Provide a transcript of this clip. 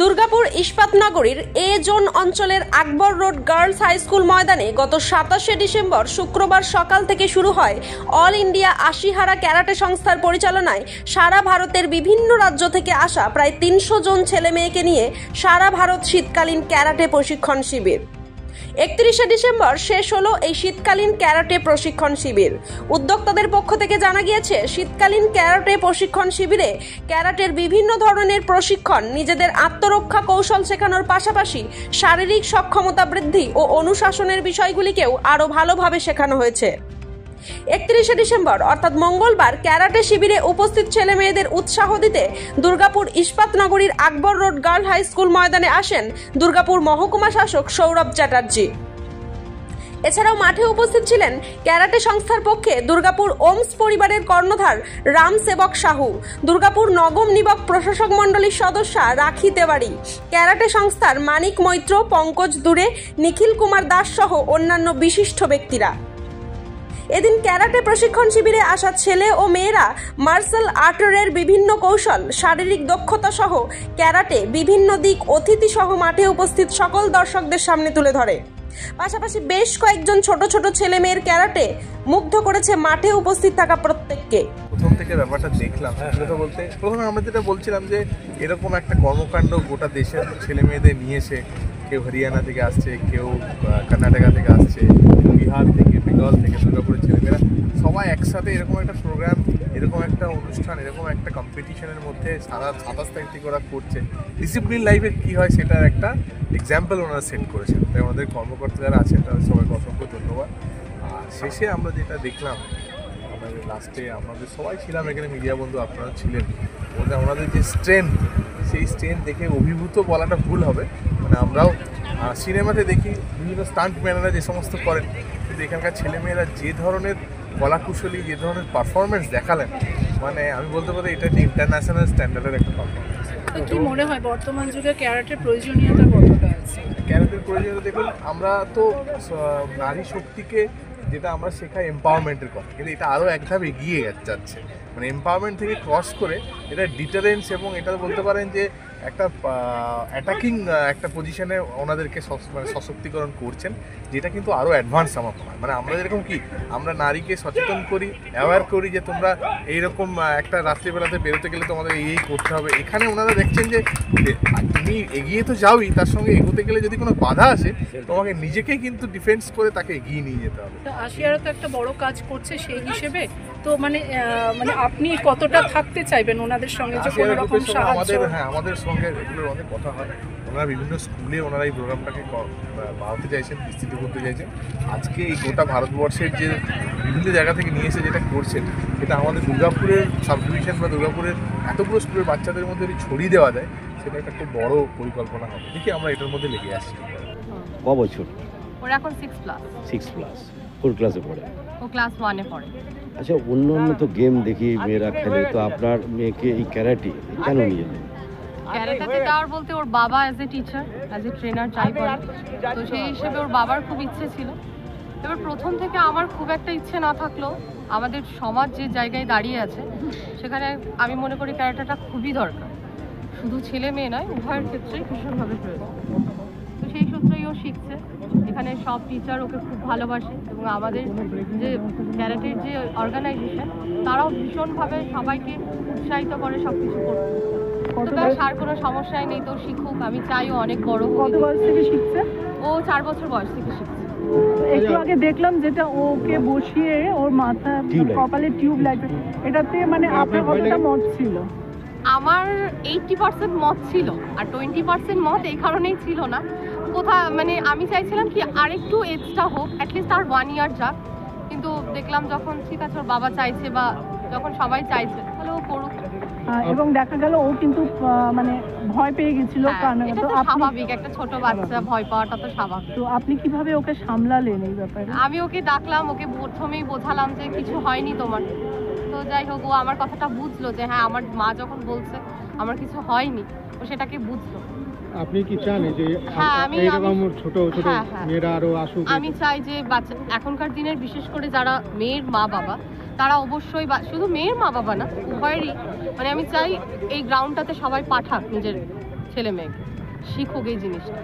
দুর্গাপুর ইস্পাতনগরীর এ zone অঞ্চলের আকবর road girls high school ময়দানে গত 27 ডিসেম্বর শুক্রবার সকাল থেকে শুরু হয় অল ইন্ডিয়া আশিহারা ক্যারাটে সংস্থার পরিচালনায় সারা ভারতের বিভিন্ন রাজ্য থেকে আসা প্রায় 300 জন ছেলে মেয়েকে নিয়ে সারা ভারত শীতকালীন ক্যারাটে প্রশিক্ষণ শিবির। 31 ডিসেম্বর শেষ হলো এই শীতকালীন ক্যারাটে প্রশিক্ষণ শিবির। উদ্যোক্তাদের পক্ষ থেকে জানা গিয়েছে, শীতকালীন ক্যারাটে প্রশিক্ষণ শিবিরে ক্যারাটের বিভিন্ন ধরনের প্রশিক্ষণ, নিজেদের আত্মরক্ষা কৌশল শেখানোর পাশাপাশি শারীরিক সক্ষমতা বৃদ্ধি ও অনুশাসনের বিষয়গুলিকেও আরও ভালোভাবে শেখানো হয়েছে। 31 ডিসেম্বর অর্থাৎ মঙ্গলবার ক্যারাটে শিবিরে উপস্থিত ছেলে মেয়েদের উৎসাহ দিতে দুর্গাপুর ইস্পাতনগরীর আকবর রোড গার্ল হাই স্কুল ময়দানে আসেন দুর্গাপুর মহকুমা শাসক সৌরভ চ্যাটার্জি। এছাড়াও মাঠে উপস্থিত ছিলেন ক্যারাটে সংস্থার পক্ষে দুর্গাপুর ওমস পরিবারের কর্ণধার রাম সেবক সাহু, দুর্গাপুর নগম নিবক প্রশাসক মণ্ডলীর সদস্যা রাখি তেওয়ারি, ক্যারাটে সংস্থার মানিক মৈত্র, পঙ্কজ দুরে, নিখিল কুমার দাস সহ অন্যান্য বিশিষ্ট ব্যক্তিরা। এদিন ক্যারাটে প্রশিক্ষণ শিবিরে আসা ছেলে ও মেয়েরা মার্শাল আর্টের বিভিন্ন কৌশল, শারীরিক দক্ষতা সহ ক্যারাটে বিভিন্ন দিক অতিথি সহ মাঠে উপস্থিত সকল দর্শকদের সামনে তুলে ধরে। পাশাপাশি বেশ কয়েকজন ছোট ছোট ছেলে মেয়ের ক্যারাটে মুগ্ধ করেছে মাঠে উপস্থিত থাকা প্রত্যেককে। প্রথম থেকে ব্যাপারটা দেখলাম, কথা বলতে প্রথমে আমরা যেটা বলছিলাম যে এরকম একটা কর্মকাণ্ড গোটা দেশের ছেলে মেয়েদের নিয়ে এসে, কেউ হরিয়ানা থেকে আসছে, কেউ কর্ণাটকা থেকে আসছে, বিহার থেকে, বেঙ্গল থেকে, দুর্গাপুরের ছেলেমেয়েরা সবাই একসাথে এরকম একটা প্রোগ্রাম, এরকম একটা অনুষ্ঠান, এরকম একটা কম্পিটিশনের মধ্যে 27 তারিখ থেকে ওরা করছে। ডিসিপ্লিন লাইফে কী হয় সেটার একটা এক্সাম্পল ওনারা সেট করেছেন। তাই আমাদের কর্মকর্তা যারা আছেন তাদের সবাইকে অসংখ্য ধন্যবাদ। আর শেষে আমরা যেটা দেখলাম, আমাদের লাস্টে আমাদের সবাই ছিলাম এখানে, মিডিয়া বন্ধু আপনারা ছিলেন, ওনাদের যে স্ট্রেংথ, সেই স্ট্রেংথ দেখে অভিভূত বলাটা ভুল হবে। মানে আমরাও সিনেমাতে দেখি বিভিন্ন স্টান্ট ম্যানেরা যে সমস্ত করেন, কিন্তু এখানকার ছেলেমেয়েরা যে ধরনের কলাকুশলী, যে ধরনের পারফরমেন্স দেখালেন, মানে আমি বলতে পারি এটা একটা ইন্টারন্যাশনাল স্ট্যান্ডার্ডের একটা পারফরমেন্স। কি মনে হয় বর্তমান যুগে ক্যারাটের প্রয়োজনীয়তা কতটা আছে? ক্যারাটের প্রয়োজনীয়তা দেখুন, আমরা তো নারী শক্তিকে যেটা আমরা শেখাই এম্পাওয়ারমেন্টের কথা, কিন্তু এটা আরও এক ধাপ এগিয়ে যাচ্ছে। মানে এম্পাওয়ারমেন্ট থেকে ক্রস করে এটা ডিটারেন্স, এবং এটা বলতে পারেন যে একটা অ্যাটাকিং একটা পজিশনে ওনাদেরকে সশক্তিকরণ করছেন, যেটা কিন্তু আরও অ্যাডভান্স আমার মনে হয়। মানে আমরা যেরকম কি আমরা নারীকে সচেতন করি, অ্যাওয়্যার করি যে তোমরা এইরকম একটা রাত্রিবেলাতে বেরোতে গেলে তোমাদের এই করতে হবে, এখানে ওনারা দেখছেন যে তুমি এগিয়ে তো যাওই, তার সঙ্গে এগোতে গেলে যদি কোনো বাধা আসে তোমাকে নিজেকেই কিন্তু ডিফেন্স করে তাকে এগিয়ে নিয়ে যেতে হবে। আশিয়ারা তো একটা বড় কাজ করছে সেই হিসেবে, তো মানে আপনি কতটা থাকতে চাইবেন ওনাদের সঙ্গে? আমাদের সঙ্গে রেগুলার অনেক কথা হয়। ওনারা বিভিন্ন স্কুলে ওনারা এই প্রোগ্রামটাকে বাড়াতে চাইছেন, বিস্তৃত করতে চাইছেন। আজকে এই গোটা ভারতবর্ষের যে বিভিন্ন জায়গা থেকে নিয়ে এসে যেটা করছেন, সেটা আমাদের দুর্গাপুরের সাব ডিভিশন বা দুর্গাপুরের এতগুলো স্কুলের বাচ্চাদের মধ্যে যদি ছড়িয়ে দেওয়া যায়, সেটা একটা খুব বড় পরিকল্পনা হবে। দেখি আমরা এটার মধ্যে লেগে আসছি। ক বছর? ওর এখন 6+। কোন ক্লাসে পড়ে? ও ক্লাস 1 এ পড়ে। আচ্ছা, অন্য তো গেম দেখি মেয়েরা খেলে, তো আপনার মেয়েকে এই ক্যারাটে কেন নিয়ে এলেন? ক্যারাটেতে দেওয়ার বলতে ওর বাবা as a teacher, as a trainer try করে, তো সেই হিসেবে ওর বাবার খুব ইচ্ছে ছিল। এবার প্রথম থেকে আমার খুব একটা ইচ্ছে না থাকলেও আমাদের সমাজ যে জায়গায় দাঁড়িয়ে আছে, সেখানে আমি মনে করি ক্যারাটেটা খুবই দরকার। শুধু ছেলে মেয়ে নয়, উভয়ের ক্ষেত্রেই ভীষণভাবে প্রয়োজন। তো সেই সূত্রেই ও শিখছে। এখানে সব টিচার ওকে খুব ভালোবাসে, এবং আমাদের যে ক্যারাটের যে অর্গানাইজেশন, তারাও ভীষণভাবে সবাইকে উৎসাহিত করে সব কিছু করতে। আর কোনো সমস্যাই নেই, তো শিখুক। আমি চাই ও অনেক বড়। কত বয়স থেকে শিখছে? ও 4 বছর বয়স থেকে শিখছে। একটু আগে দেখলাম যেটা ওকে বসিয়ে ওর মাথা কপালে টিউব লাগবে, এটাতে মানে আপনার কতটা মত ছিল? আমার 80% মত ছিল, আর 20% মত এই কারণেই ছিল না। মানে আমি চাইছিলাম কি আরেকটু এজটা হোক, অ্যাটলিস্ট আর 1 ইয়ার যাক। কিন্তু দেখলাম যখন ঠিক আছে ওর বাবা চাইছে, বা যখন সবাই চাইছে, তাহলে ও করুক। এবং দেখা গেল ও কিন্তু মানে ভয় পেয়ে গেছিল। স্বাভাবিক, একটা ছোট বাচ্চা ভয় পাওয়াটা তো স্বাভাবিক। তো আপনি কিভাবে ওকে সামলালেন এই ব্যাপারে? আমি ওকে ডাকলাম, ওকে প্রথমেই বোঝালাম যে কিছু হয়নি তোমার। তো যাই হোক, ও আমার কথাটা বুঝলো যে হ্যাঁ, আমার মা যখন বলছে আমার কিছু হয়নি, ও সেটাকে বুঝলো। আপনি কি চান যে এরকম ছোট ছোট মেয়েরা আরো আসুক? আমি চাই যে বাচ্চা এখনকার দিনের, বিশেষ করে যারা মেয়ের মা বাবা, তারা অবশ্যই, শুধু মেয়ের মা বাবা না, উভয়েরই, মানে আমি চাই এই গ্রাউন্ডটাতে সবাই পাঠাক নিজের ছেলে মেয়েকে, শিখুক এই জিনিসটা।